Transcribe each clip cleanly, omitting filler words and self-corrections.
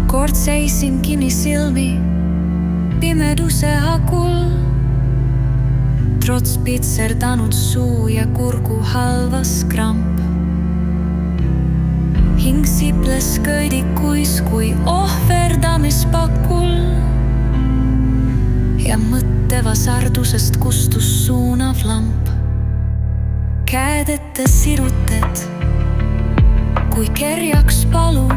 kord seisin kinnisilmi pimeduse hakul. Trots pitserdanud suu ja kurgu halvas kramp. Hing sibles köidikuis kui ohverdamispakul ja mõttevasardusest kustus suunav lamp. Käed ette siruted kui kerjaks palu.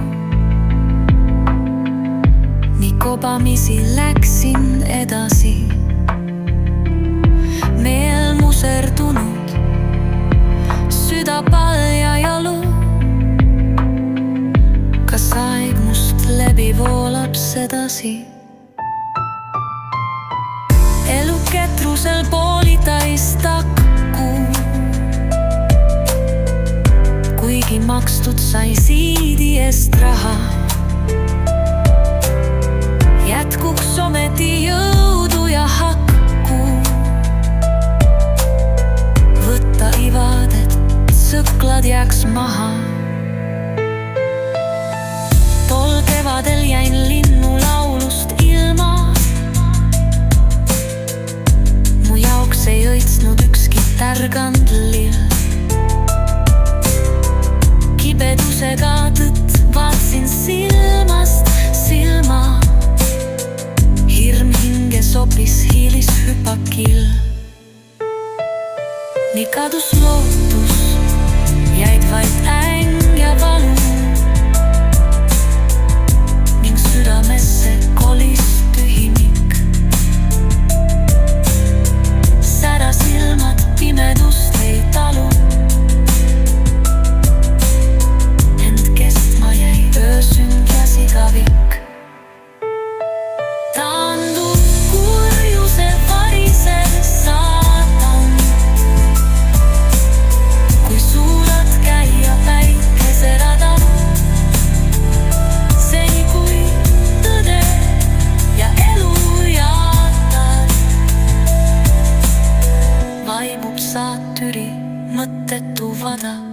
Nii kobamisi läksin edasi. Meel muserdunud, süda palja jalu. Kas aeg must läbi voolab sedasi? Elu ketrusel poolitais takku. Kuigi makstud sai siidi eest raha, jätkuks ometi jõudu ja hakku. Võtta ivadet, sõklad jääks maha. Tol kevadel jäin linnulaulust ilma. Mu jaoks ei õitsnud ükski tärgand lill. Kibedusega tõtt vaatsin silmast silma. Hirm hinge sopis hiilis hüpakil. Nii kadus lootus, jäid vaid äng ja valu. Ning südamesse kolis tühimik. Särasilmad pimedust ei talu. Ent kestma jäi öösünd ja sigavik. Taandub kurjuse varisev saatan. Kui suudad käia päikeserada. Seni kui tõde ja elu jaatad. Vaibub saatüri mõttetu vada.